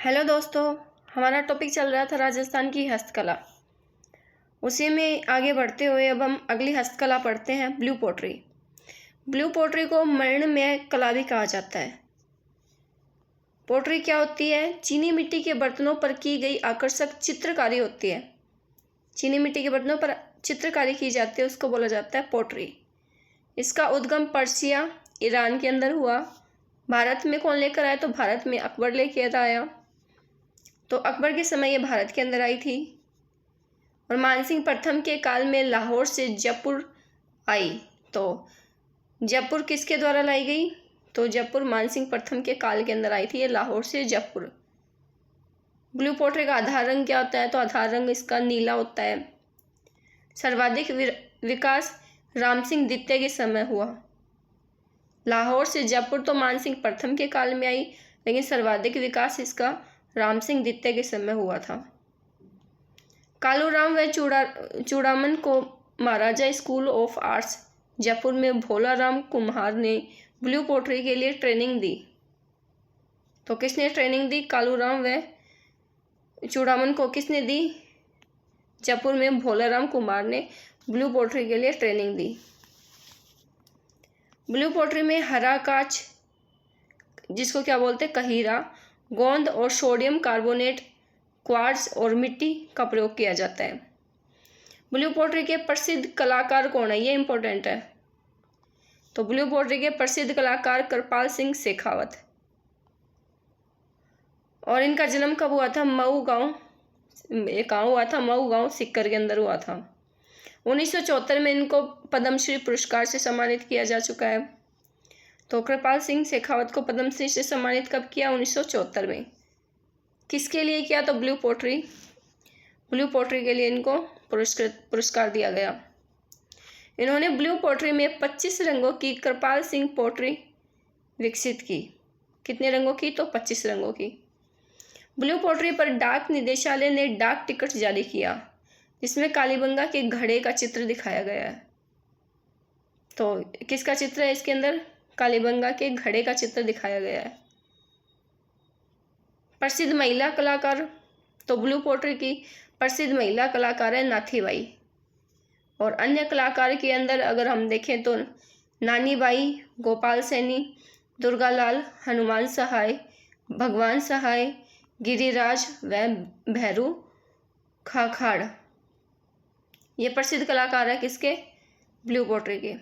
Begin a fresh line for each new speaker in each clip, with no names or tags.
Hello दोस्तों, हमारा topic चल रहा था राजस्थान की हस्तकला। उसी में आगे बढ़ते हुए अब हम अगली हस्तकला पढ़ते हैं, ब्लू पोट्री। ब्लू पोट्री को मृण्मय कला भी कहा जाता है। पोट्री क्या होती है? चीनी मिट्टी के बर्तनों पर की गई आकर्षक चित्रकारी होती है। चीनी मिट्टी के बर्तनों पर चित्रकारी की जाती है, उसको बोला जाता है पोट्री। इसका उद्गम पर्सिया, ईरान के अंदर हुआ। भारत में कौन लेकर आया? तो भारत में अकबर लेकर आया। तो अकबर के समय ये भारत के अंदर आई थी। और मानसिंह प्रथम के काल में लाहौर से जयपुर आई। तो जयपुर किसके द्वारा लाई गई? तो जयपुर मानसिंह प्रथम के काल के अंदर आई थी ये, लाहौर से जयपुर। ब्लू पोट्री का आधार रंग क्या होता है? तो आधार रंग इसका नीला होता है। सर्वाधिक विकास राम सिंह द्वितीय के समय हुआ। लाहौर से जयपुर तो मानसिंह प्रथम के काल में आई, लेकिन सर्वाधिक विकास इसका राम सिंह द्वितीय के समय हुआ था। कालूराम व चूड़ामन को महाराजा स्कूल ऑफ आर्ट्स जयपुर में भोला राम कुम्हार ने ब्लू पोट्री के लिए ट्रेनिंग दी। तो किसने ट्रेनिंग दी? कालूराम व चूड़ामन को किसने दी? जयपुर में भोला राम कुम्हार ने ब्लू पोट्री के लिए ट्रेनिंग दी। ब्लू पोट्री में हरा कांच, जिसको क्या बोलते हैं? कहीरा, गोंद और सोडियम कार्बोनेट, क्वार्ट्ज और मिट्टी का प्रयोग किया जाता है। ब्लू पोट्री के प्रसिद्ध कलाकार कौन है? ये इंपॉर्टेंट है। तो ब्लू पोट्री के प्रसिद्ध कलाकार कृपाल सिंह शेखावत। और इनका जन्म कब हुआ था? मऊ गांव, एक गाँव हुआ था मऊ गांव, सिक्कर के अंदर हुआ था। 1974 में इनको पद्मश्री पुरस्कार से सम्मानित किया जा चुका है। तो कृपाल सिंह शेखावत को पद्मश्री से सम्मानित कब किया? 1974 में। किसके लिए किया? तो ब्लू पोट्री के लिए इनको पुरस्कार दिया गया। इन्होंने ब्लू पोट्री में 25 रंगों की कृपाल सिंह पोट्री विकसित की। कितने रंगों की? तो 25 रंगों की। ब्लू पोट्री पर डाक निदेशालय ने डाक टिकट जारी किया, जिसमें कालीबंगा के घड़े का चित्र दिखाया गया है। तो किसका चित्र है इसके अंदर? कालीबंगा के घड़े का चित्र दिखाया गया है। प्रसिद्ध महिला कलाकार, तो ब्लू पोट्री की प्रसिद्ध महिला कलाकार है नाथीबाई। और अन्य कलाकार के अंदर अगर हम देखें तो नानी बाई, गोपाल सैनी, दुर्गालाल, हनुमान सहाय, भगवान सहाय, गिरिराज व भैरू खाखाड़, ये प्रसिद्ध कलाकार है किसके? ब्लू पोट्री के।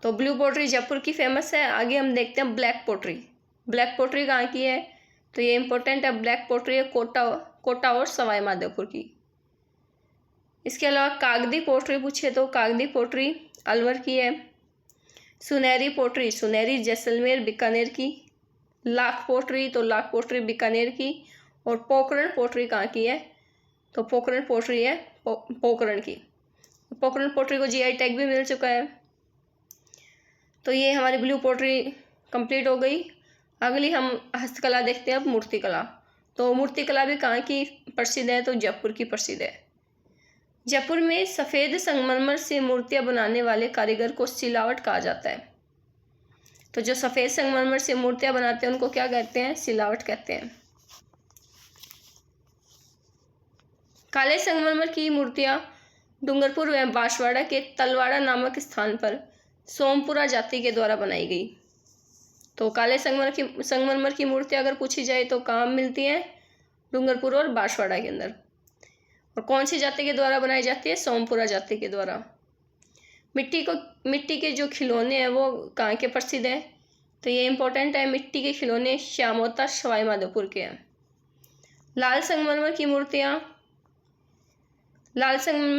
तो ब्लू पोट्री जयपुर की फेमस है। आगे हम देखते हैं ब्लैक पोट्री। ब्लैक पोट्री कहाँ की है? तो ये इंपॉर्टेंट है। ब्लैक पोट्री है कोटा और सवाई माधोपुर की। इसके अलावा कागदी पोट्री पूछे तो कागदी पोट्री अलवर की है। सुनहरी पोट्री, सुनहरी जैसलमेर बीकानेर की। लाख पोट्री, तो लाख पोट्री बीकानेर की। और पोकरण पोट्री कहाँ की है? तो पोकरण पोट्री है पोकरण की। पोकरण पोट्री को जीआई टैग भी मिल चुका है। तो ये हमारी ब्लू पोट्री कंप्लीट हो गई। अगली हम हस्तकला देखते हैं अब, मूर्तिकला। तो मूर्तिकला भी कहाँ की प्रसिद्ध है? तो जयपुर की प्रसिद्ध है। जयपुर में सफ़ेद संगमरमर से मूर्तियां बनाने वाले कारीगर को सिलावट कहा जाता है। तो जो सफ़ेद संगमरमर से मूर्तियां बनाते हैं उनको क्या कहते हैं? सिलावट कहते हैं। काले संगमरमर की मूर्तियां डूंगरपुर व बांसवाड़ा के तलवाड़ा नामक स्थान पर सोमपुरा जाति के द्वारा बनाई गई। तो काले संगमरमर की मूर्तियां अगर पूछी जाए तो कहाँ मिलती हैं? डूंगरपुर और बांसवाड़ा के अंदर। और कौन सी जाति के द्वारा बनाई जाती है? सोमपुरा जाति के द्वारा। मिट्टी के जो खिलौने हैं वो कहाँ के प्रसिद्ध हैं? तो ये इंपॉर्टेंट है। मिट्टी के खिलौने श्यामोता सवाई माधोपुर के हैं। लाल संगमरमर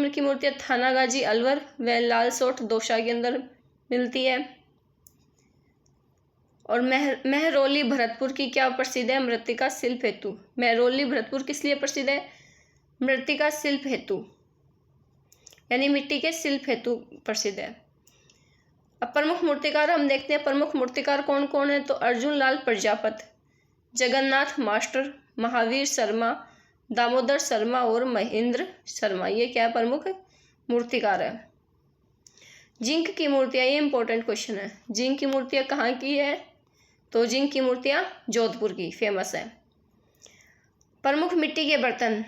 की मूर्तियाँ थानागाजी अलवर व लालसोट दौसा के अंदर मिलती है। और महरौली भरतपुर की क्या प्रसिद्ध है? मृत्तिका शिल्प हेतु। महरौली भरतपुर किस लिए प्रसिद्ध है? मृत्तिका शिल्प हेतु, यानी मिट्टी के शिल्प हेतु प्रसिद्ध है। अब प्रमुख मूर्तिकार हम देखते हैं। प्रमुख मूर्तिकार कौन कौन है? तो अर्जुन लाल प्रजापत, जगन्नाथ मास्टर, महावीर शर्मा, दामोदर शर्मा और महेंद्र शर्मा, ये क्या प्रमुख मूर्तिकार है। जिंक की मूर्तियाँ, ये इंपॉर्टेंट क्वेश्चन है। जिंक की मूर्तियाँ कहाँ की है? तो जिंक की मूर्तियाँ जोधपुर की फेमस है। प्रमुख मिट्टी के बर्तन।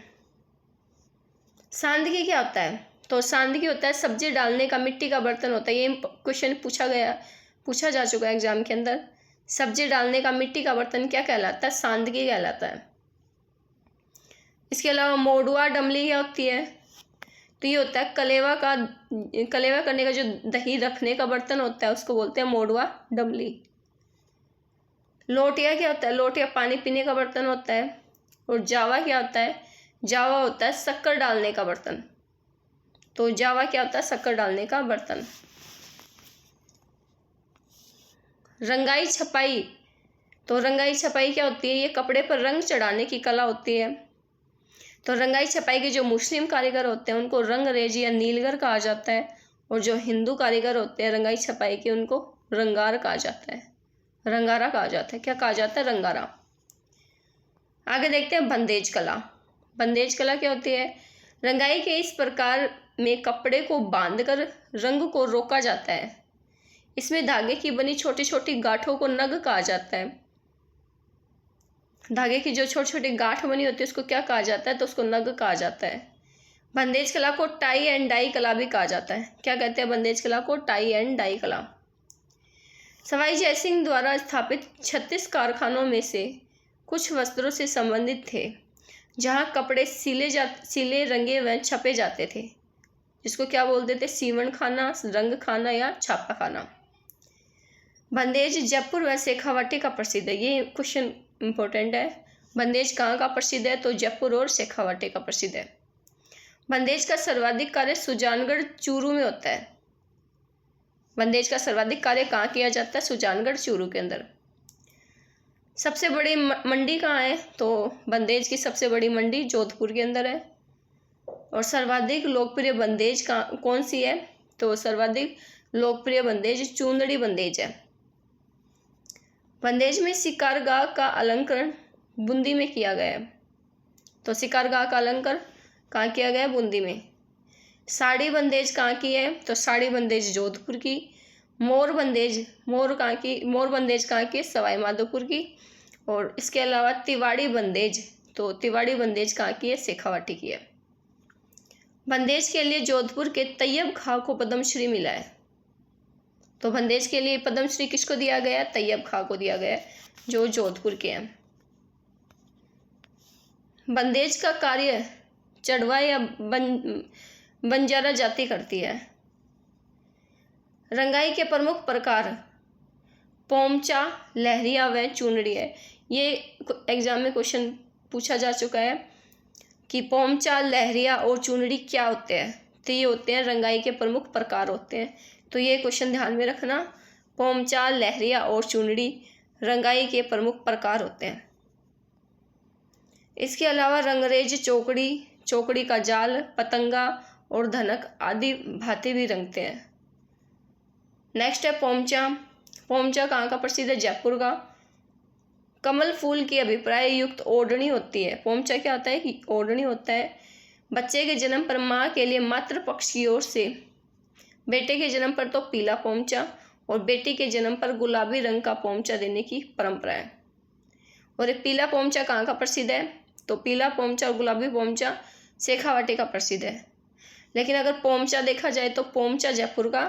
सांदगी क्या होता है? तो सांदगी होता है सब्जी डालने का मिट्टी का बर्तन होता है। ये क्वेश्चन पूछा जा चुका है एग्जाम के अंदर। सब्जी डालने का मिट्टी का बर्तन क्या कहलाता है? सांदगी कहलाता है। इसके अलावा मोडुआ डमली क्या होती है? तो ये होता है कलेवा करने का जो दही रखने का बर्तन होता है उसको बोलते हैं मोडुआ डमली। लोटिया क्या होता है? लोटिया पानी पीने का बर्तन होता है। और जावा क्या होता है? जावा होता है शक्कर डालने का बर्तन। तो जावा क्या होता है? शक्कर डालने का बर्तन। रंगाई छपाई। तो रंगाई छपाई क्या होती है? ये कपड़े पर रंग चढ़ाने की कला होती है। तो रंगाई छपाई के जो मुस्लिम कारीगर होते हैं उनको रंगरेज या नीलगर कहा जाता है। और जो हिंदू कारीगर होते हैं रंगाई छपाई के उनको रंगार कहा जाता है, रंगारा कहा जाता है। क्या कहा जाता है? रंगारा। आगे देखते हैं बंदेज कला। बंदेज कला क्या होती है? रंगाई के इस प्रकार में कपड़े को बांधकर रंग को रोका जाता है। इसमें धागे की बनी छोटी छोटी गांठों को नग कहा जाता है। धागे की जो छोटी छोटी गांठ बनी होती है उसको क्या कहा जाता है? तो उसको नग कहा जाता है। बंदेज कला को टाई एंड डाई कला भी कहा जाता है। क्या कहते हैं बंदेज कला को? टाई एंड डाई कला। सवाई जयसिंह द्वारा स्थापित 36 कारखानों में से कुछ वस्त्रों से संबंधित थे जहां कपड़े सिले रंगे व छपे जाते थे, जिसको क्या बोलते थे? सीवण खाना, रंग खाना या छापा खाना। बंदेज जयपुर व शेखावाटी का प्रसिद्ध है। ये क्वेश्चन इंपॉर्टेंट है। बंदेज कहाँ का प्रसिद्ध है? तो जयपुर और शेखावाटी का प्रसिद्ध है। बंदेज का सर्वाधिक कार्य सुजानगढ़ चूरू में होता है। बंदेज का सर्वाधिक कार्य कहाँ किया जाता है? सुजानगढ़ चूरू के अंदर। सबसे बड़ी मंडी कहाँ है? तो बंदेज की सबसे बड़ी मंडी जोधपुर के अंदर है। और सर्वाधिक लोकप्रिय बंदेज कौन सी है? तो सर्वाधिक लोकप्रिय बंदेज चूंदड़ी बंदेज है। बंदेज में शिकारगाह का अलंकरण बूंदी में किया गया है। तो शिकारगाह का अलंकरण कहाँ किया गया है? बूंदी में। साड़ी बंदेज कहाँ की है? तो साड़ी बंदेज जोधपुर की। मोर बंदेज कहाँ की? सवाई माधोपुर की। और इसके अलावा तिवाड़ी बंदेज, तो तिवाड़ी बंदेज कहाँ की है? शेखावाटी की है। बंदेज के लिए जोधपुर के तैयब खां को पद्मश्री मिला है। तो बंदेज के लिए पद्मश्री किसको दिया गया? तैयब खां को दिया गया, जो जोधपुर के हैं। बंदेज का कार्य चढ़वा या बंजारा जाति करती है। रंगाई के प्रमुख प्रकार पोमचा, लहरिया व चूनड़ी है। ये एग्जाम में क्वेश्चन पूछा जा चुका है कि पोमचा, लहरिया और चूनड़ी क्या होते हैं? तो ये होते हैं रंगाई के प्रमुख प्रकार होते हैं। तो ये क्वेश्चन ध्यान में रखना। पोमचा, लहरिया और चूनड़ी रंगाई के प्रमुख प्रकार होते हैं। इसके अलावा रंगरेज चौकड़ी का जाल, पतंगा और धनक आदि भांति भी रंगते हैं। नेक्स्ट है पोमचा। पोमचा कहाँ का प्रसिद्ध है? जयपुर का। कमल फूल की अभिप्राय युक्त ओढ़नी होती है। पोमचा क्या होता है? कि ओढ़नी होता है। बच्चे के जन्म पर माँ के लिए मातृ पक्ष की ओर से, बेटे के जन्म पर तो पीला पोमचा और बेटी के जन्म पर गुलाबी रंग का पोमचा देने की परंपरा है। और ये पीला पोमचा कहाँ का प्रसिद्ध है? तो पीला पोमचा और गुलाबी पोमचा शेखावाटी का प्रसिद्ध है। लेकिन अगर पोमचा देखा जाए तो पोमचा जयपुर का,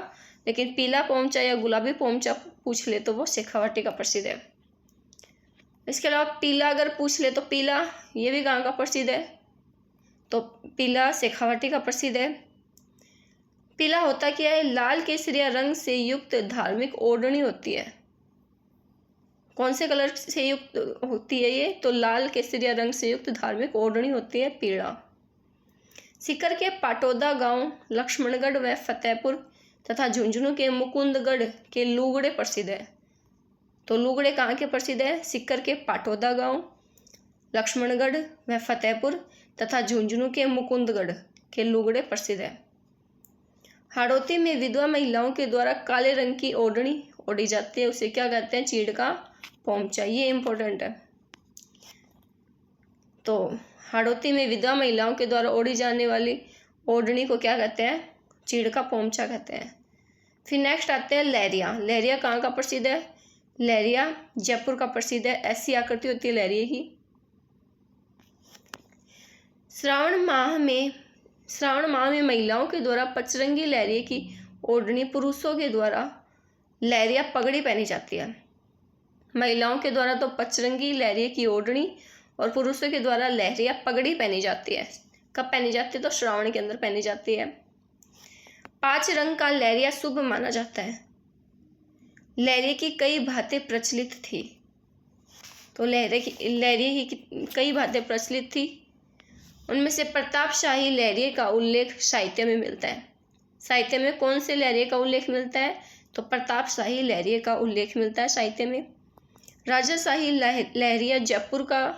लेकिन पीला पोमचा या गुलाबी पोमचा पूछ ले तो वो शेखावाटी का प्रसिद्ध है। इसके अलावा पीला अगर पूछ ले तो पीला ये भी कहाँ का प्रसिद्ध है? तो पीला शेखावाटी का प्रसिद्ध है। पीला होता क्या है? लाल केसरिया रंग से युक्त धार्मिक ओढ़नी होती है। कौन से कलर से युक्त होती है ये? तो लाल केसरिया रंग से युक्त धार्मिक ओढ़नी होती है पीला। सीकर के पाटौदा गांव, लक्ष्मणगढ़ व फतेहपुर तथा झुंझुनू के मुकुंदगढ़ के लुगड़े प्रसिद्ध है। तो लुगड़े कहाँ के प्रसिद्ध है? सीकर के पाटौदा गांव, लक्ष्मणगढ़ व फतेहपुर तथा झुंझुनू के मुकुंदगढ़ के लुगड़े प्रसिद्ध है। हाड़ौती में विधवा महिलाओं के द्वारा काले रंग की ओढ़नी ओढ़ी जाती है, उसे क्या कहते हैं? चीड़ का पोमचा। ये इंपॉर्टेंट है। तो हाड़ौती में विधवा महिलाओं के द्वारा ओढ़ी जाने वाली ओढ़नी को क्या कहते हैं? चीड़ का पोमचा कहते हैं। फिर नेक्स्ट आते हैं लहरिया। लहरिया कहाँ का प्रसिद्ध है? लहरिया जयपुर का प्रसिद्ध है। ऐसी आकृति होती है लहरिया की। श्रावण माह में महिलाओं के द्वारा पचरंगी लहरिये की ओढ़नी, पुरुषों के द्वारा लहरिया पगड़ी पहनी जाती है। महिलाओं के द्वारा तो पचरंगी लहरिये की ओढ़नी और पुरुषों के द्वारा लहरिया पगड़ी पहनी जाती है। कब पहनी जाती है? तो श्रावण के अंदर पहनी जाती है। 5 रंग का लहरिया शुभ माना जाता है। लहरिये की कई भांतें प्रचलित थी। तो लहरिये की कई भांतें प्रचलित थी। उनमें से प्रतापशाही लहरिये का उल्लेख साहित्य में मिलता है। साहित्य में कौन से लहरिये का उल्लेख मिलता है? तो प्रतापशाही लहरिये का उल्लेख मिलता है साहित्य में। राजशाही लहरिया जयपुर का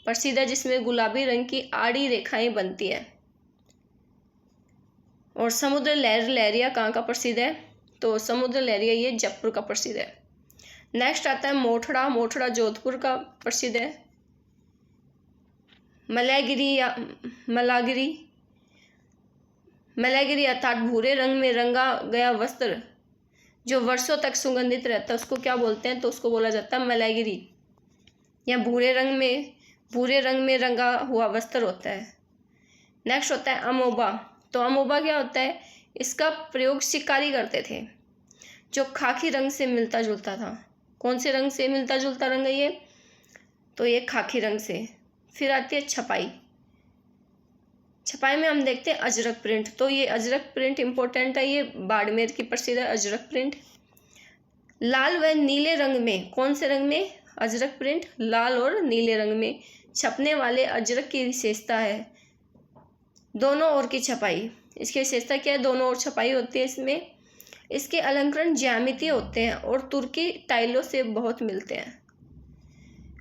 प्रसिद्ध है, जिसमें गुलाबी रंग की आड़ी रेखाएं बनती है। और समुद्र लहरिया कहाँ का प्रसिद्ध है? तो समुद्र लहरिया ये जयपुर का प्रसिद्ध है। नेक्स्ट आता है मोठड़ा। मोठड़ा जोधपुर का प्रसिद्ध है। मलागिरी अर्थात भूरे रंग में रंगा गया वस्त्र जो वर्षों तक सुगंधित रहता है, उसको क्या बोलते हैं? तो उसको बोला जाता है मलागिरी। या भूरे रंग में रंगा हुआ वस्त्र होता है। नेक्स्ट होता है अमोबा। तो अमोबा क्या होता है? इसका प्रयोग शिकारी करते थे, जो खाकी रंग से मिलता जुलता था। कौन से रंग से मिलता जुलता रंग है ये? तो ये खाकी रंग से। फिर आती है छपाई। छपाई में हम देखते हैं अजरक प्रिंट। तो ये अजरक प्रिंट इंपॉर्टेंट है, ये बाड़मेर की प्रसिद्ध है अजरक प्रिंट। लाल व नीले रंग में, कौन से रंग में? अजरक प्रिंट लाल और नीले रंग में छपने वाले अजरक की विशेषता है दोनों ओर की छपाई। इसकी विशेषता क्या है? दोनों ओर छपाई होती है इसमें। इसके अलंकरण ज्यामितीय होते हैं और तुर्की टाइलों से बहुत मिलते हैं।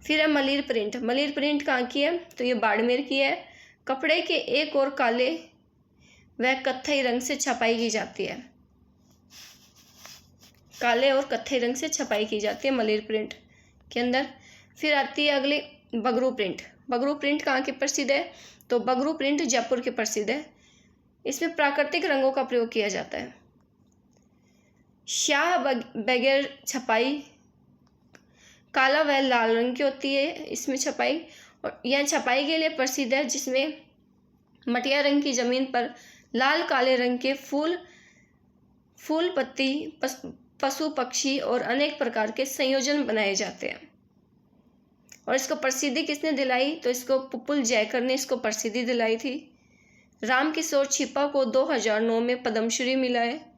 फिर है मलिर प्रिंट। मलिर प्रिंट कहाँ की है? तो ये बाड़मेर की है। कपड़े के एक और काले व कत्थई रंग से छपाई की जाती है। काले और कत्थई रंग से छपाई की जाती है मलिर प्रिंट के अंदर। फिर आती है अगली बगरू प्रिंट। बगरू प्रिंट कहाँ की प्रसिद्ध है? तो बगरू प्रिंट जयपुर के प्रसिद्ध है। इसमें प्राकृतिक रंगों का प्रयोग किया जाता है। शाह बगैर छपाई काला व लाल रंग की होती है इसमें छपाई। और यह छपाई के लिए प्रसिद्ध है, जिसमें मटिया रंग की जमीन पर लाल काले रंग के फूल पत्ती, पशु पक्षी और अनेक प्रकार के संयोजन बनाए जाते हैं। और इसको प्रसिद्धि किसने दिलाई? तो इसको पुपुल जयकर ने इसको प्रसिद्धि दिलाई थी। राम किशोर छिपा को 2009 में पद्मश्री मिला है।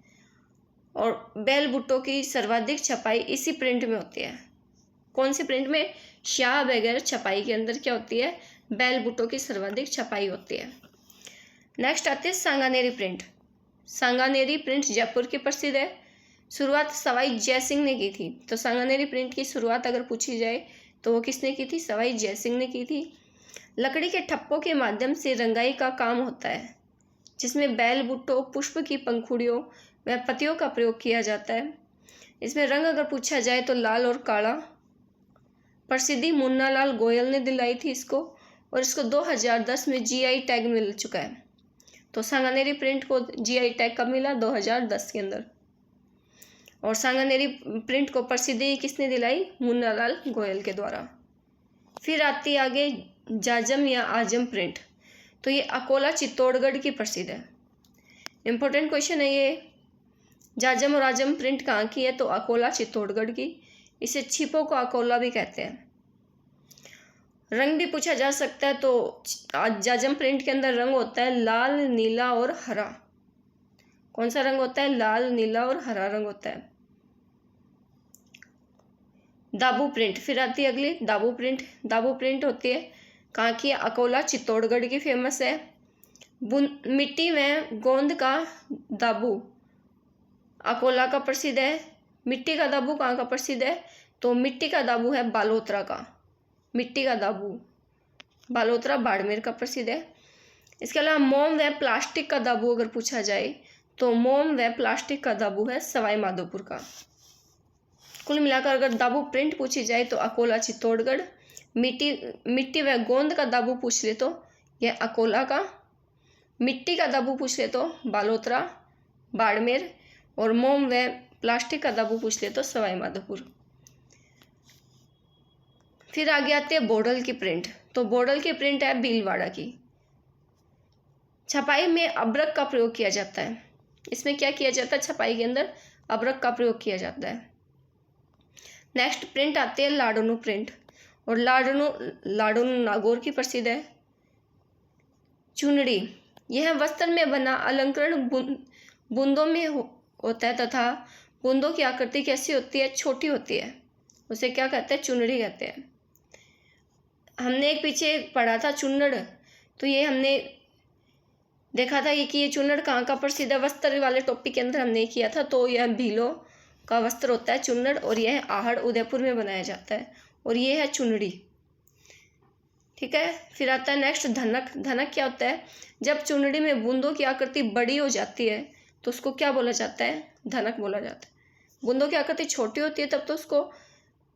और बैल भुट्टो की सर्वाधिक छपाई इसी प्रिंट में होती है। कौन से प्रिंट में? शाह बगैर छपाई के अंदर क्या होती है? बैल भुट्टो की सर्वाधिक छपाई होती है। नेक्स्ट आती है सांगानेरी प्रिंट। सांगानेरी प्रिंट जयपुर की प्रसिद्ध है। शुरुआत सवाई जयसिंह ने की थी। तो सांगानेरी प्रिंट की शुरुआत अगर पूछी जाए तो वो किसने की थी? सवाई जयसिंह ने की थी। लकड़ी के ठप्पों के माध्यम से रंगाई का काम होता है, जिसमें बैल भुट्टो, पुष्प की पंखुड़ियों व पत्तियों का प्रयोग किया जाता है। इसमें रंग अगर पूछा जाए तो लाल और काला। प्रसिद्धि मुन्ना लाल गोयल ने दिलाई थी इसको, और इसको 2010 में जीआई टैग मिल चुका है। तो सांगानेरी प्रिंट को जीआई टैग कब मिला? 2010 के अंदर। और सांगानेरी प्रिंट को प्रसिद्धि किसने दिलाई? मुन्ना लाल गोयल के द्वारा। फिर आती है आगे जाजम या आजम प्रिंट। तो ये अकोला चित्तौड़गढ़ की प्रसिद्ध है। इंपॉर्टेंट क्वेश्चन है ये। जाजम और आजम प्रिंट कहाँ की है? तो अकोला चित्तौड़गढ़ की। इसे छिपों को अकोला भी कहते हैं। रंग भी पूछा जा सकता है, तो जाजम प्रिंट के अंदर रंग होता है लाल, नीला और हरा। कौन सा रंग होता है? लाल, नीला और हरा रंग होता है। दाबू प्रिंट। फिर आती है अगली दाबू प्रिंट। दाबू प्रिंट होती है कहाँ की? अकोला चित्तौड़गढ़ की फेमस है। मिट्टी में गोंद का दाबू अकोला का प्रसिद्ध है। मिट्टी का दाबू कहाँ का प्रसिद्ध है? तो मिट्टी का दाबू है बालोतरा का। मिट्टी का दाबू बालोतरा बाड़मेर का प्रसिद्ध है। इसके अलावा मोम व प्लास्टिक का दाबू अगर पूछा जाए तो मोम व प्लास्टिक का दाबू है सवाई माधोपुर का। कुल मिलाकर अगर दाबू प्रिंट पूछी जाए तो अकोला चित्तौड़गढ़। मिट्टी व गोंद का दाबू पूछ ले तो यह अकोला का। मिट्टी का दाबू पूछ ले तो बालोतरा बाड़मेर। और मोम व प्लास्टिक का दाबू पूछ ले तो सवाई माधोपुर। फिर आगे आती है बोडल की प्रिंट। तो बोडल की प्रिंट है भीलवाड़ा की। छपाई में अब्रक का प्रयोग किया जाता है। इसमें क्या किया जाता है? छपाई के अंदर अब्रक का प्रयोग किया जाता है। नेक्स्ट प्रिंट आते हैं लाडोनू प्रिंट, और लाडोनू नागौर की प्रसिद्ध है। चुनरी, यह वस्त्र में बना अलंकरण बूंदों में होता है तथा बूंदों की आकृति कैसी होती है? छोटी होती है। उसे क्या कहते हैं? चुनरी कहते हैं। हमने एक पीछे पढ़ा था चुन्नड़, तो ये हमने देखा था कि ये चुन्नड़ कहाँ का प्रसिद्ध है, वस्त्र वाले टॉपिक के अंदर हमने किया था। तो यह भीलों का वस्त्र होता है चुन्नड़, और यह आहड़ उदयपुर में बनाया जाता है, और ये है चुनड़ी। ठीक है, फिर आता है नेक्स्ट धनक। धनक क्या होता है? जब चुनड़ी में बूंदों की आकृति बड़ी हो जाती है तो उसको क्या बोला जाता है? धनक बोला जाता है। बूंदों की आकृति छोटी होती है तब तो उसको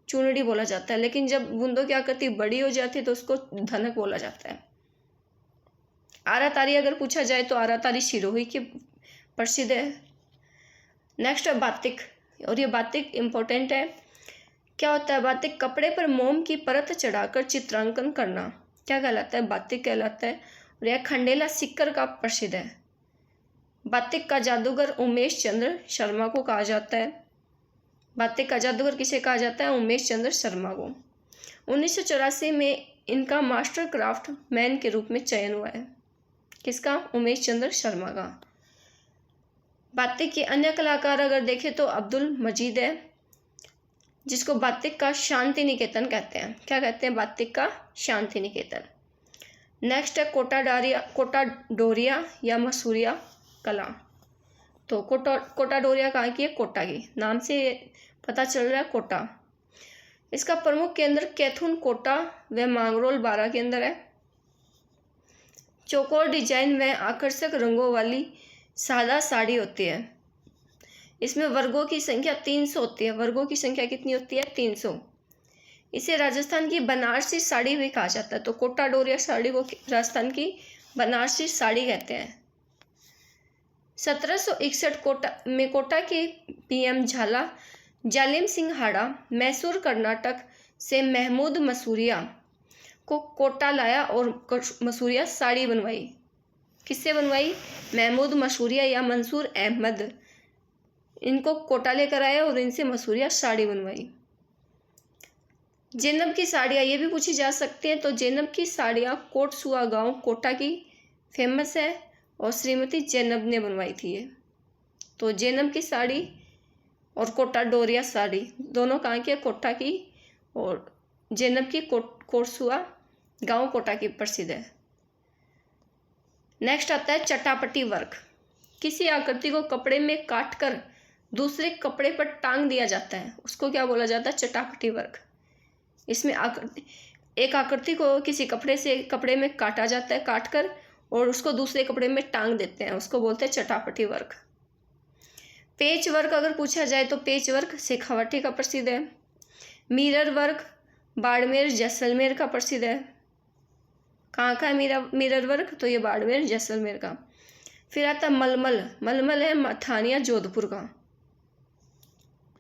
चुनड़ी बोला जाता है, लेकिन जब बूंदों की आकृति बड़ी हो जाती है तो उसको धनक बोला जाता है। आरातारी अगर पूछा जाए तो आरातारी सिरोही की प्रसिद्ध है। नेक्स्ट है बातिक, और ये बातिक इम्पोर्टेंट है। क्या होता है बातिक? कपड़े पर मोम की परत चढ़ाकर चित्रांकन करना क्या कहलाता है? बातिक कहलाता है, और यह खंडेला सिक्कर का प्रसिद्ध है। बातिक का जादूगर उमेश चंद्र शर्मा को कहा जाता है। बातिक का जादूगर किसे कहा जाता है? उमेश चंद्र शर्मा को। 1984 में इनका मास्टर क्राफ्ट मैन के रूप में चयन हुआ है। किसका? उमेश चंद्र शर्मा का। बातिक के अन्य कलाकार अगर देखें तो अब्दुल मजीद है, जिसको बातिक का शांति निकेतन कहते हैं। क्या कहते हैं? बातिक का शांति निकेतन। नेक्स्ट है कोटा डोरिया या मसूरिया कला। तो कोटा डोरिया कहाँ की है? कोटा की, नाम से पता चल रहा है कोटा। इसका प्रमुख केंद्र कैथून कोटा व मांगरोल बारा के अंदर है। चौकोर डिजाइन व आकर्षक रंगों वाली सादा साड़ी होती है। इसमें वर्गों की संख्या 300 होती है। वर्गों की संख्या कितनी होती है? 300। इसे राजस्थान की बनारसी साड़ी भी कहा जाता है। तो कोटा डोरिया साड़ी को राजस्थान की बनारसी साड़ी कहते हैं। 1761 में कोटा के पीएम झाला जालिम सिंह हाड़ा मैसूर कर्नाटक से महमूद मसूरिया को कोटा लाया और मसूरिया साड़ी बनवाई। किससे बनवाई? महमूद मसूरिया या मंसूर अहमद, इनको कोटा लेकर आए और इनसे मसूरिया साड़ी बनवाई। जैनब की साड़ियाँ ये भी पूछी जा सकती हैं। तो जैनब की साड़ियाँ कोटसुआ गांव कोटा की फेमस है, और श्रीमती जैनब ने बनवाई थी ये। तो जैनब की साड़ी और कोटा डोरिया साड़ी दोनों कहाँ की है? कोटा की, और जैनब की कोटसुआ गांव कोटा की प्रसिद्ध है। नेक्स्ट आता है चटापटी वर्क। किसी आकृति को कपड़े में काटकर दूसरे कपड़े पर टांग दिया जाता है, उसको क्या बोला जाता है? चटापटी वर्क। इसमें एक आकृति को किसी कपड़े में काटा जाता है, काटकर, और उसको दूसरे कपड़े में टांग देते हैं, उसको बोलते हैं चटापटी वर्क। पेच वर्क अगर पूछा जाए तो पेच वर्क शेखावाटी का प्रसिद्ध है। मिरर वर्क बाड़मेर जैसलमेर का प्रसिद्ध है। कहाँ का है मिरर वर्क? तो ये बाड़मेर जैसलमेर का। फिर आता है मलमल। मलमल है मथानिया जोधपुर का।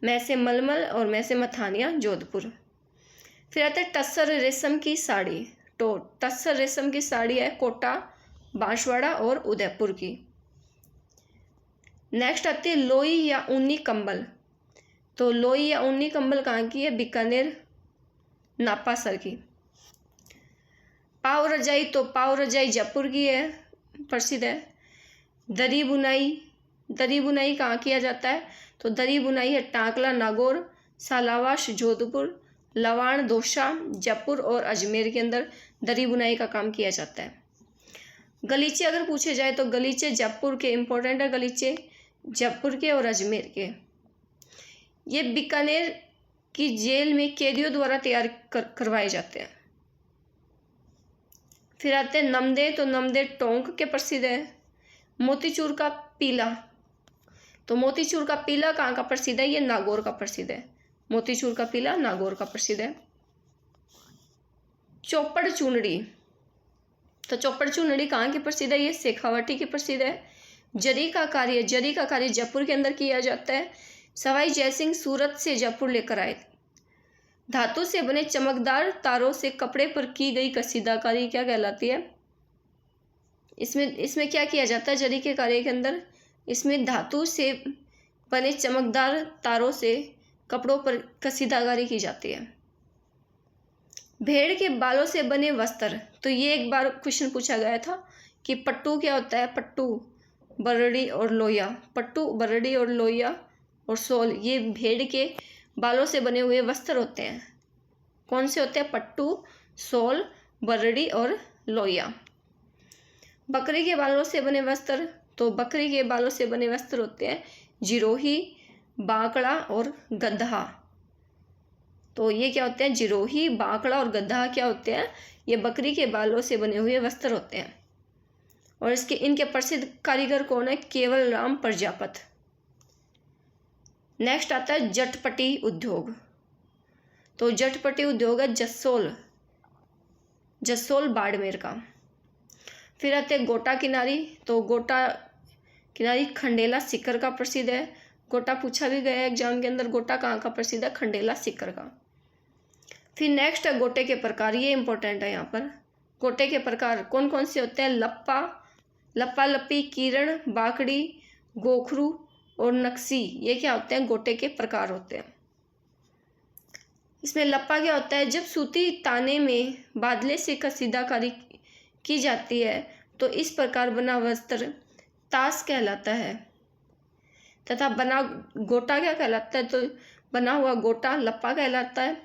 मैं से मलमल और मैं से मथानिया जोधपुर। फिर आता है टस्सर रेशम की साड़ी। तो टस्सर रेशम की साड़ी है कोटा, बांसवाड़ा और उदयपुर की। नेक्स्ट आती है लोई या ऊनी कंबल। तो लोई या ऊनी कंबल कहाँ की है? बीकानेर नापासर की। पाव रजाई, तो पाव रजाई जयपुर की है, प्रसिद्ध है। दरी बुनाई कहाँ किया जाता है? तो दरी बुनाई है टांकला नागौर, सालावास जोधपुर, लवाण दौसा जयपुर और अजमेर के अंदर दरी बुनाई का काम किया जाता है। गलीचे अगर पूछे जाए तो गलीचे जयपुर के इम्पोर्टेंट है, गलीचे जयपुर के और अजमेर के। ये बीकानेर की जेल में कैदियों द्वारा तैयार करवाए जाते हैं। फिर आते हैं नमदे। तो नमदे टोंक के प्रसिद्ध है। मोतीचूर का पीला। तो मोतीचूर का पीला कहाँ का प्रसिद्ध है? ये नागौर का प्रसिद्ध है। मोतीचूर का पीला नागौर का प्रसिद्ध है। चौपड़ चुनड़ी। तो चौपड़ चुनड़ी कहाँ की प्रसिद्ध है? ये शेखावाटी की प्रसिद्ध है। जरी का कार्य जयपुर के अंदर किया जाता है। सवाई जयसिंह सूरत से जयपुर लेकर आए। धातु से बने चमकदार तारों से कपड़े पर की गई कसीदाकारी क्या कहलाती है? इसमें इसमें क्या किया जाता है जरी के कार्य के अंदर? इसमें धातु से बने चमकदार तारों से कपड़ों पर कसीदाकारी की जाती है। भेड़ के बालों से बने वस्त्र, तो ये एक बार क्वेश्चन पूछा गया था कि पट्टू क्या होता है? पट्टू, बरड़ी और लोया। पट्टू, बरड़ी और लोया और सोल, ये भेड़ के बालों से बने हुए वस्त्र होते हैं। कौन से होते हैं? पट्टू, सोल, बरड़ी और लोया। बकरी के बालों से बने वस्त्र, तो बकरी के बालों से बने वस्त्र होते हैं जिरोही, बाकड़ा और गदहा। तो ये क्या होते हैं? जिरोही, बाकड़ा और गदहा क्या होते हैं? ये बकरी के बालों से बने हुए वस्त्र होते हैं। और इनके प्रसिद्ध कारीगर कौन है? केवल राम प्रजापत। नेक्स्ट आता है जटपटी उद्योग। तो जटपटी उद्योग है जसोल बाड़मेर का। फिर आते हैं गोटा किनारी। तो गोटा किनारी खंडेला सीकर का प्रसिद्ध है। गोटा पूछा भी गया है एग्जाम के अंदर, गोटा कहाँ का प्रसिद्ध है? खंडेला सीकर का। फिर नेक्स्ट है गोटे के प्रकार, ये इंपॉर्टेंट है यहाँ पर। गोटे के प्रकार कौन कौन से होते हैं? लप्पा, लप्पा लप्पी, किरण, बाकड़ी, गोखरू और नक्सी, ये क्या होते हैं? गोटे के प्रकार होते हैं। इसमें लप्पा क्या होता है? जब सूती ताने में बादले से कसीदाकारी की जाती है तो इस प्रकार बना वस्त्र तास कहलाता है, तथा बना गोटा क्या कहलाता है? तो बना हुआ गोटा लप्पा कहलाता है।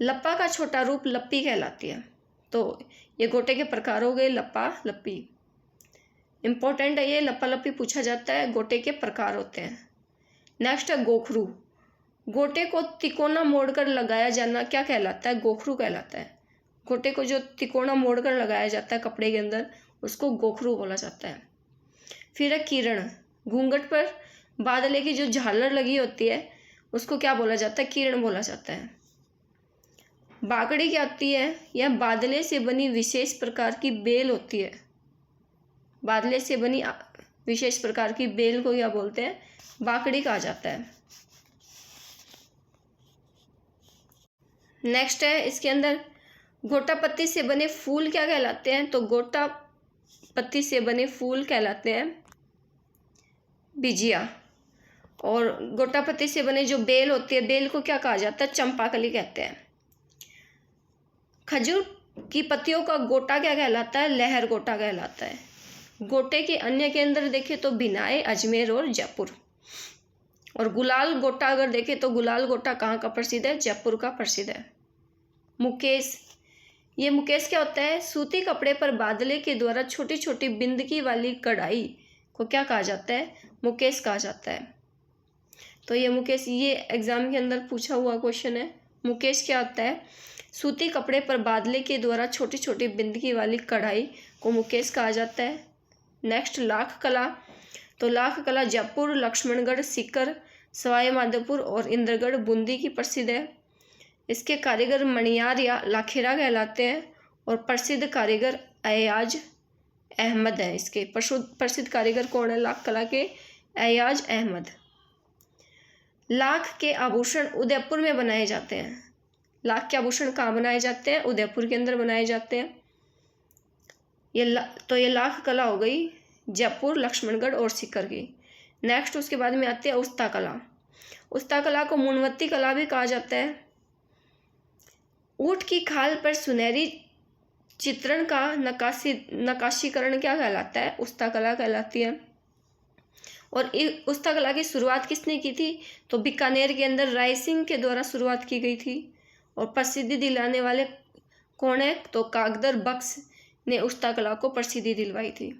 लप्पा का छोटा रूप लप्पी कहलाती है। तो ये गोटे के प्रकार हो गए, लप्पा लप्पी। इम्पोर्टेंट है ये, लप्पा लप्पी पूछा जाता है, गोटे के प्रकार होते हैं। नेक्स्ट है गोखरू। गोटे को तिकोना मोड़कर लगाया जाना क्या कहलाता है? गोखरू कहलाता है। गोटे को जो तिकोना मोड़कर लगाया जाता है कपड़े के अंदर, उसको गोखरू बोला जाता है। फिर है किरण। घूंघट पर बादले की जो झालर लगी होती है उसको क्या बोला जाता है? किरण बोला जाता है। बाकड़ी क्या होती है? यह बादले से बनी विशेष प्रकार की बेल होती है। बादले से बनी विशेष प्रकार की बेल को क्या बोलते हैं? बाकड़ी कहा जाता है। नेक्स्ट है इसके अंदर गोटा पत्ती से बने फूल क्या कहलाते हैं? तो गोटा पत्ती से बने फूल कहलाते हैं बिजिया। और गोटा पत्ती से बने जो बेल होती है, बेल को क्या कहा जाता है? चंपाकली कहते हैं। खजूर की पत्तियों का गोटा क्या कहलाता है? लहर गोटा कहलाता है। गोटे के अन्य के अंदर देखें तो भिनाए, अजमेर और जयपुर। और गुलाल गोटा अगर देखें तो गुलाल गोटा कहाँ का प्रसिद्ध है? जयपुर का प्रसिद्ध है। मुकेश, ये मुकेश क्या होता है? सूती कपड़े पर बादले के द्वारा छोटी छोटी बिंदकी वाली कढ़ाई को क्या कहा जाता है? मुकेश कहा जाता है। तो ये मुकेश, ये एग्जाम के अंदर पूछा हुआ क्वेश्चन है। मुकेश क्या होता है? सूती कपड़े पर बादले के द्वारा छोटी छोटी बिंदकी वाली कढ़ाई को मुकेश कहा जाता है। नेक्स्ट लाख कला। तो लाख कला जयपुर, लक्ष्मणगढ़, सीकर, सवाई माधोपुर और इंद्रगढ़ बूंदी की प्रसिद्ध है। इसके कारीगर मणियार या लाखेरा कहलाते हैं और प्रसिद्ध कारीगर अयाज अहमद है। इसके प्रसिद्ध कारीगर कौन है लाख कला के? अयाज अहमद। लाख के आभूषण उदयपुर में बनाए जाते हैं। लाख के आभूषण कहाँ बनाए जाते हैं? उदयपुर के अंदर बनाए जाते हैं। ये लाख कला हो गई जयपुर, लक्ष्मणगढ़ और सीकर की। नेक्स्ट उसके बाद में आती है उस्ता कला। उस्ता कला को मूनवती कला भी कहा जाता है। ऊँट की खाल पर सुनहरी चित्रण का नकाशीकरण क्या कहलाता है? उस्ता कला कहलाती है। और उस्ता कला की शुरुआत किसने की थी? तो बीकानेर के अंदर राय सिंह के द्वारा शुरुआत की गई थी। और प्रसिद्धि दिलाने वाले कौन है? तो कागदर बख्श ने उस्ता कला को प्रसिद्धि दिलवाई थी।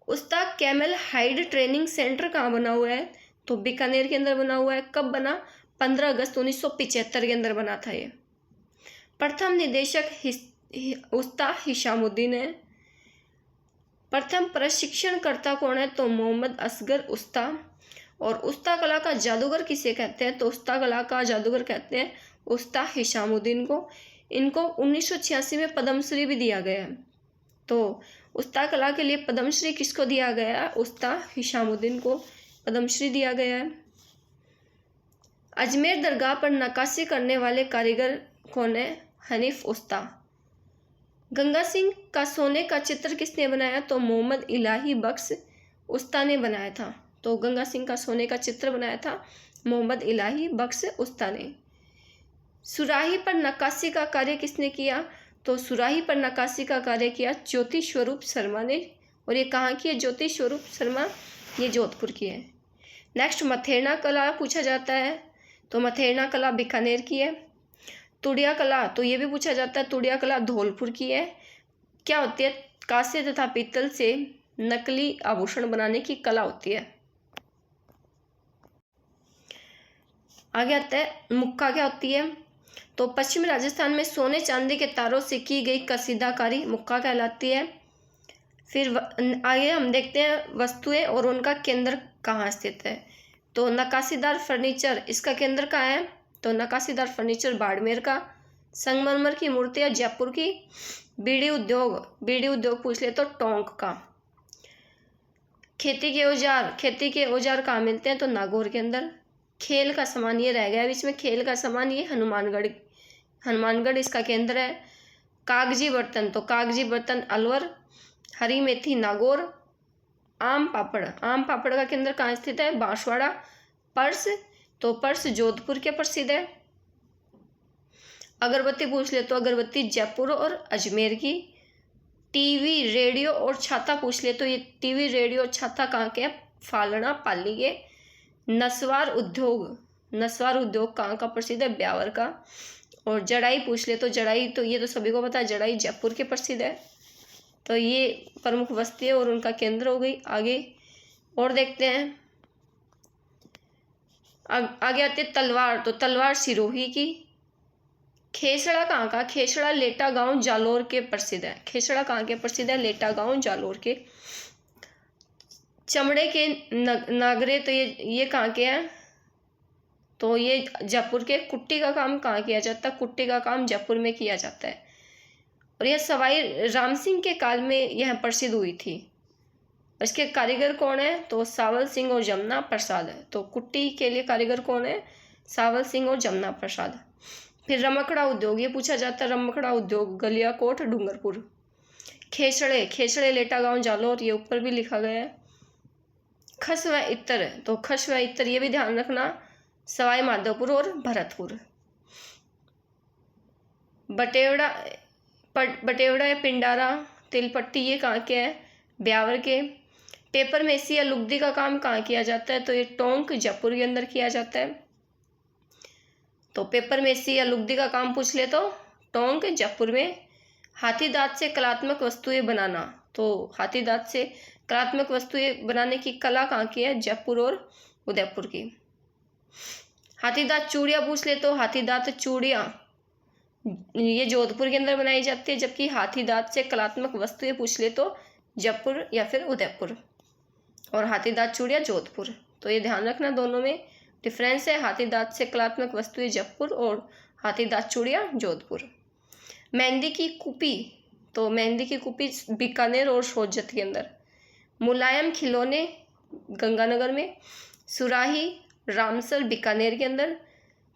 उस्ता कैमल हाइड ट्रेनिंग सेंटर कहाँ बना हुआ है? तो बीकानेर के अंदर बना हुआ है। कब बना? 15 अगस्त 1975 के अंदर बना था ये। प्रथम निदेशक उस्ता हिशामुद्दीन है। प्रथम प्रशिक्षणकर्ता कौन है? तो मोहम्मद असगर उस्ता। और उस्ता कला का जादूगर किसे कहते हैं? तो उस्ता कला का जादूगर कहते हैं उस्ता हिशामुद्दीन को। इनको 1986 में पद्मश्री भी दिया गया है। तो उस्ता कला के लिए पद्मश्री किसको दिया गया है? उस्ता हिशामुद्दीन को पद्मश्री दिया गया है। अजमेर दरगाह पर नक्काशी करने वाले कारीगर कौन है? हनीफ उस्ता। गंगा सिंह का सोने का चित्र किसने बनाया? तो मोहम्मद इलाही बख्श उस्ता ने बनाया था। तो गंगा सिंह का सोने का चित्र बनाया था मोहम्मद इलाही बख्श उस्ता ने। सुराही पर नक्काशी का कार्य किसने किया? तो सुराही पर नक्काशी का कार्य किया ज्योति स्वरूप शर्मा ने। और ये कहाँ की है ज्योति स्वरूप शर्मा? ये जोधपुर की है। नेक्स्ट मथेरना कला पूछा जाता है, तो मथेरना कला बीकानेर की है। तुड़िया कला, तो ये भी पूछा जाता है, तुड़िया कला धौलपुर की है। क्या होती है? कांसे तथा पीतल से नकली आभूषण बनाने की कला होती है। आगे आता है मुक्का क्या होती है? तो पश्चिमी राजस्थान में सोने चांदी के तारों से की गई कसीदाकारी मुक्का कहलाती है। फिर आगे हम देखते हैं वस्तुएं और उनका केंद्र कहाँ स्थित है। तो नक्काशीदार फर्नीचर, इसका केंद्र कहाँ है? तो नक्काशीदार फर्नीचर बाड़मेर का। संगमरमर की मूर्तियाँ जयपुर की। बीड़ी उद्योग पूछ ले तो टोंक का। खेती के औजार कहाँ मिलते हैं? तो नागौर के अंदर। खेल का सामान, ये रह गया बीच में, खेल का सामान ये हनुमानगढ़ इसका केंद्र है। कागजी बर्तन, तो कागजी बर्तन अलवर। हरी मेथी नागौर। आम पापड़ का केंद्र कहाँ स्थित है? बांसवाड़ा। पर्स, तो पर्स जोधपुर के प्रसिद्ध है। अगरबत्ती पूछ ले तो अगरबत्ती जयपुर और अजमेर की। टीवी रेडियो और छाता पूछ ले तो ये टीवी रेडियो और छाता कहाँ के? फालना पाली के। नस्वार उद्योग कहाँ का प्रसिद्ध है? ब्यावर का। और जड़ाई पूछ ले तो जड़ाई, तो ये तो सभी को पता है, जड़ाई जयपुर के प्रसिद्ध है। तो ये प्रमुख बस्तियाँ और उनका केंद्र हो गई। आगे और देखते हैं, आगे आते तलवार, तो तलवार सिरोही की। खेसड़ा कहाँ का? खेसड़ा लेटा गांव जालोर के प्रसिद्ध है। खेसड़ा कहाँ के प्रसिद्ध है? लेटा गांव जालोर के। चमड़े के नागरे, तो ये कहाँ के हैं? तो ये जयपुर के। कुट्टी का काम कहाँ किया जाता है? कुट्टी का काम जयपुर में किया जाता है। और यह सवाई राम सिंह के काल में यह प्रसिद्ध हुई थी। इसके कारीगर कौन है? तो सावल सिंह और जमुना प्रसाद है। तो कुट्टी के लिए कारीगर कौन है? सावल सिंह और जमुना प्रसाद। फिर रमकड़ा उद्योग, ये पूछा जाता है, रमकड़ा उद्योग गलियाकोट डूंगरपुर। खेसड़े लेटा गांव जालोर, ये ऊपर भी लिखा गया है। खस व इत्र, तो खस व इत्र ये भी ध्यान रखना, सवाई माधोपुर और भरतपुर। बटेवड़ा या पिंडारा तिलपट्टी, ये कहाँ के है? ब्यावर के। पेपर मेसी या लुगदी का काम कहाँ किया जाता है? तो ये टोंक जयपुर के अंदर किया जाता है। तो पेपर मेसी या लुगदी का काम पूछ ले तो टोंक जयपुर में। हाथी दांत से कलात्मक वस्तुएं बनाना, तो हाथी दांत से कलात्मक वस्तुएं बनाने की कला कहाँ की है? जयपुर और उदयपुर की। हाथी दांत चूड़ियाँ पूछ ले तो हाथी दांत चूड़ियाँ ये जोधपुर के अंदर बनाई जाती है, जबकि हाथी दांत से कलात्मक वस्तुएं पूछ ले तो जयपुर या फिर उदयपुर। और हाथी दांत चूड़ियाँ जोधपुर। तो ये ध्यान रखना, दोनों में डिफरेंस है। हाथी दांत से कलात्मक वस्तुएं जयपुर और हाथी दांत चूड़ियाँ जोधपुर। मेहंदी की कुपी, तो मेहंदी की कुपी बीकानेर और सोजत के अंदर। मुलायम खिलौने गंगानगर में। सुराही रामसर बीकानेर के अंदर।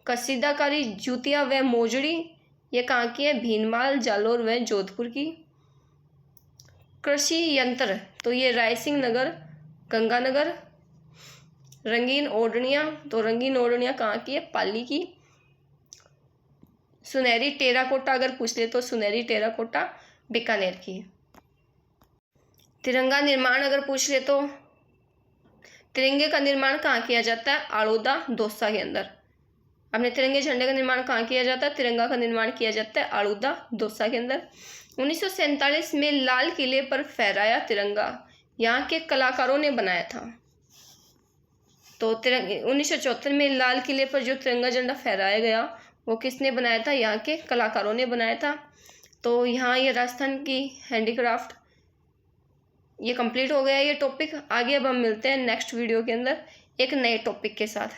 कसीदाकारी जूतियाँ व मोजड़ी, ये कहाँ की है? भीनमाल जालोर व जोधपुर की। कृषि यंत्र, तो ये रायसिंह नगर गंगानगर। रंगीन ओढ़नियाँ, तो रंगीन ओढ़नियाँ कहाँ की है? पाली की। सुनहरी टेराकोटा अगर पूछ ले तो सुनहरी टेराकोटा बीकानेर की। तिरंगा निर्माण अगर पूछ ले तो तिरंगे का निर्माण कहाँ किया जाता है? आड़ोदा दौसा के अंदर। अपने तिरंगे झंडे का निर्माण कहाँ किया जाता है? तिरंगा का निर्माण किया जाता है आड़ोदा दौसा के अंदर। 1947 में लाल किले पर फहराया तिरंगा यहाँ के कलाकारों ने बनाया था। तो 1974 में लाल किले पर जो तिरंगा झंडा फहराया गया वो किसने बनाया था? यहाँ के कलाकारों ने बनाया था। तो यहाँ ये राजस्थान की हैंडीक्राफ्ट ये कंप्लीट हो गया ये टॉपिक। आगे अब हम मिलते हैं नेक्स्ट वीडियो के अंदर एक नए टॉपिक के साथ।